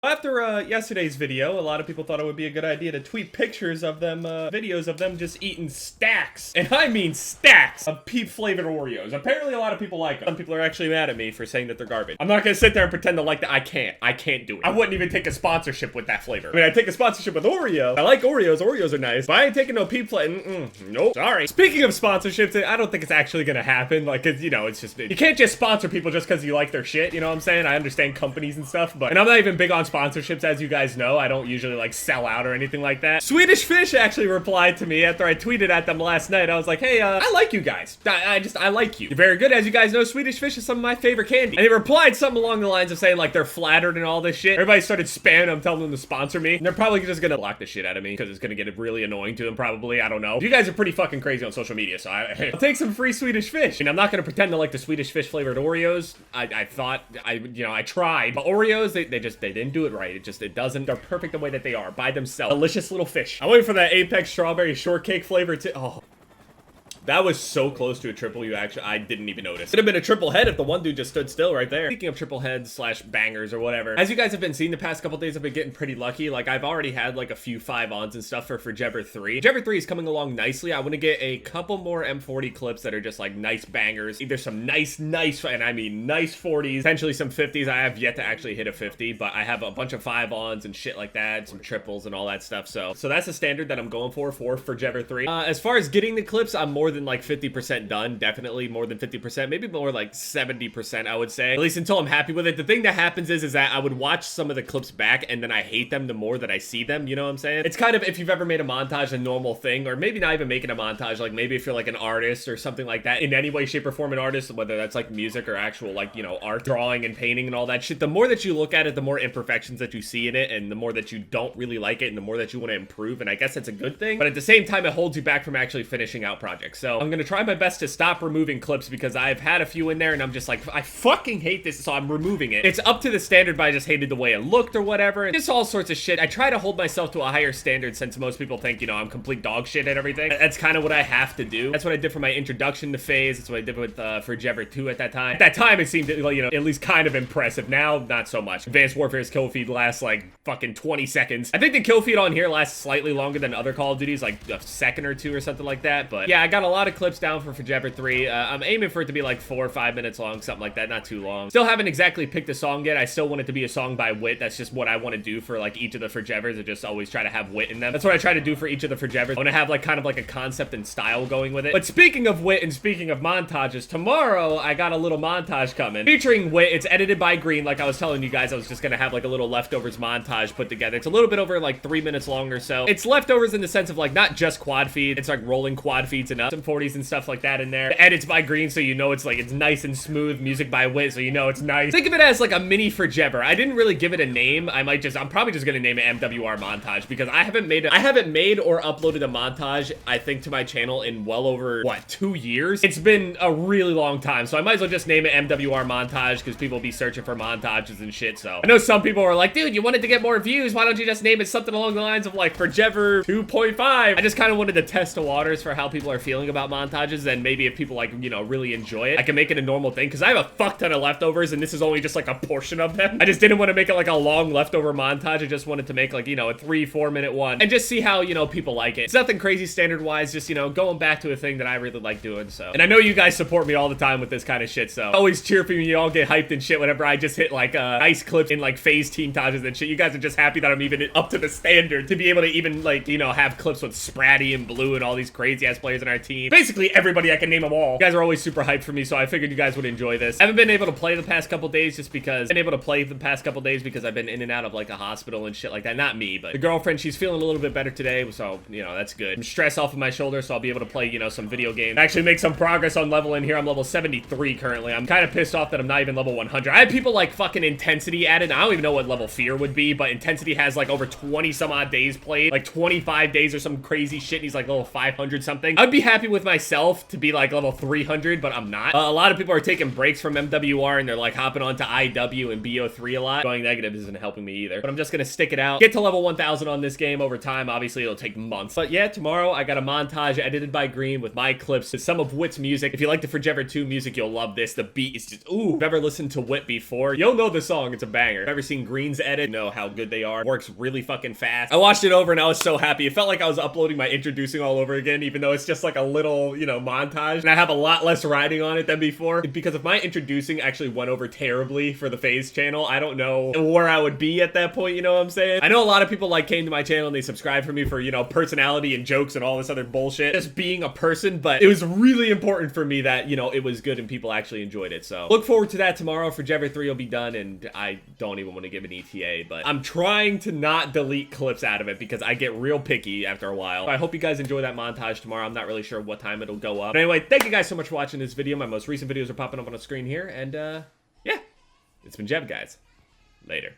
After yesterday's video, a lot of people thought it would be a good idea to tweet pictures of them, videos of them just eating stacks, and I mean stacks, of peep-flavored Oreos. Apparently a lot of people like them. Some people are actually mad at me for saying that they're garbage. I'm not gonna sit there and pretend to like that. I can't do it. I wouldn't even take a sponsorship with that flavor. I mean, I'd take a sponsorship with Oreo. I like Oreos. Oreos are nice, but I ain't taking no peep-flavor. Nope. Sorry. Speaking of sponsorships, I don't think it's actually gonna happen. Like, you know, it's just, you can't just sponsor people just because you like their shit, you know what I'm saying? I understand companies and stuff, but, and I'm not even big on sponsorships, as you guys know. I don't usually like sell out or anything like that. Swedish Fish actually replied to me after I tweeted at them last night. I was like, hey, I like you guys. I like you. You're very good. As you guys know, Swedish Fish is some of my favorite candy. And they replied something along the lines of saying like they're flattered and all this shit. Everybody started spamming them, telling them to sponsor me. And they're probably just gonna block the shit out of me because it's gonna get really annoying to them probably. I don't know. You guys are pretty fucking crazy on social media, so I'll take some free Swedish Fish. And I'm not gonna pretend to like the Swedish Fish flavored Oreos. I thought, I tried. But Oreos, they didn't do it right. It doesn't. They're perfect the way that they are by themselves. Delicious little fish. I'm waiting for that Apex strawberry shortcake flavor too. Oh. That was so close to a triple, I didn't even notice. It'd have been a triple head if the one dude just stood still right there. Speaking of triple heads slash bangers or whatever, as you guys have been seeing the past couple days, I've been getting pretty lucky. Like, I've already had like a few 5-ons and stuff for Jebber 3. Jebber 3 is coming along nicely. I want to get a couple more M40 clips that are just like nice bangers. Either some nice, and I mean nice 40s, potentially some 50s. I have yet to actually hit a 50, but I have a bunch of 5-ons and shit like that, some triples and all that stuff. So that's the standard that I'm going for Jebber 3. As far as getting the clips, I'm more than like 50% done, definitely more than 50%, maybe more like 70%, I would say, at least until I'm happy with it. The thing that happens is that I would watch some of the clips back and then I hate them the more that I see them, you know what I'm saying? It's kind of, if you've ever made a montage, a normal thing, or maybe not even making a montage, like maybe if you're like an artist or something like that, in any way, shape, or form an artist, whether that's like music or actual like, you know, art, drawing and painting and all that shit, the more that you look at it, the more imperfections that you see in it, and the more that you don't really like it, and the more that you want to improve, and I guess that's a good thing, but at the same time, it holds you back from actually finishing out projects. So I'm gonna try my best to stop removing clips because I've had a few in there and I'm just like, I fucking hate this, so I'm removing it. It's up to the standard, but I just hated the way it looked or whatever. Just all sorts of shit. I try to hold myself to a higher standard since most people think, you know, I'm complete dog shit at everything. That's kind of what I have to do. That's what I did for my introduction to FaZe. That's what I did with for Jebber 2 at that time. At that time, it seemed, you know, at least kind of impressive. Now, not so much. Advanced Warfare's kill feed lasts like fucking 20 seconds. I think the kill feed on here lasts slightly longer than other Call of Duties, like a second or two or something like that. But yeah, I got a lot of clips down for Jebber 3. I'm aiming for it to be like 4 or 5 minutes long, something like that, not too long. Still haven't exactly picked a song yet. I still want it to be a song by Wit. That's just what I want to do for like each of the Jevers. I just always try to have Wit in them. That's what I try to do for each of the Jevers. I want to have like kind of like a concept and style going with it. But speaking of Wit and speaking of montages, tomorrow I got a little montage coming featuring Wit. It's edited by Green. Like I was telling you guys, I was just gonna have like a little leftovers montage put together. It's a little bit over like 3 minutes long or so. It's leftovers in the sense of like not just quad feed. It's like rolling quad feeds and up, some 40s and stuff like that in there. The edits by Green, so you know it's like it's nice and smooth. Music by Wit, so you know it's nice. Think of it as like a mini Jebber. I didn't really give it a name. I'm probably just gonna name it MWR montage because I haven't made or uploaded a montage, I think, to my channel in well over, what, 2 years? It's been a really long time, so I might as well just name it MWR montage because people will be searching for montages and shit. So I know some people are like, dude, you wanted to get more views, why don't you just name it something along the lines of like Jebber 2.5? I just kind of wanted to test the waters for how people are feeling about montages, and maybe if people like, you know, really enjoy it, I can make it a normal thing because I have a fuck ton of leftovers and this is only just like a portion of them. I just didn't want to make it like a long leftover montage. I just wanted to make like, you know, a 3-4 minute one and just see how, you know, people like it. It's nothing crazy standard wise, just, you know, going back to a thing that I really like doing. So, and I know you guys support me all the time with this kind of shit, so always cheer for me. You all get hyped and shit whenever I just hit like nice clips in like FaZe team tages and shit. You guys are just happy that I'm even up to the standard to be able to even like, you know, have clips with Spratty and Blue and all these crazy ass players in our team. Basically everybody, I can name them all. You guys are always super hyped for me, so I figured you guys would enjoy this. I haven't been able to play the past couple days just because I've been in and out of like a hospital and shit like that. Not me, but the girlfriend, she's feeling a little bit better today, so, you know, that's good. I'm stress off of my shoulder, so I'll be able to play, you know, some video games. Actually make some progress on level in here. I'm level 73 currently. I'm kind of pissed off that I'm not even level 100. I had people like fucking Intensity added. I don't even know what level Fear would be, but Intensity has like over 20 some odd days played, like 25 days or some crazy shit, and he's like level 500 something. I'd be happy with myself to be like level 300, but I'm not. A lot of people are taking breaks from MWR and they're like hopping onto IW and BO3 a lot. Going negative isn't helping me either, but I'm just gonna stick it out. Get to level 1000 on this game over time. Obviously, it'll take months. But yeah, tomorrow I got a montage edited by Green with my clips, with some of Wit's music. If you like the Forever 2 music, you'll love this. The beat is just, ooh. If you've ever listened to Wit before, you'll know the song. It's a banger. If you've ever seen Green's edit, you know how good they are. Works really fucking fast. I watched it over and I was so happy. It felt like I was uploading my introducing all over again, even though it's just like a little, you know, montage. And I have a lot less writing on it than before. Because if my introducing actually went over terribly for the FaZe channel, I don't know where I would be at that point, you know what I'm saying? I know a lot of people like came to my channel and they subscribed for me for, you know, personality and jokes and all this other bullshit. Just being a person, but it was really important for me that, you know, it was good and people actually enjoyed it. So look forward to that tomorrow. Forever 3 will be done and I don't even want to give an ETA, but I'm trying to not delete clips out of it because I get real picky after a while. I hope you guys enjoy that montage tomorrow. I'm not really sure what time it'll go up. But anyway, thank you guys so much for watching this video. My most recent videos are popping up on the screen here. And yeah, it's been Jeb, guys. Later.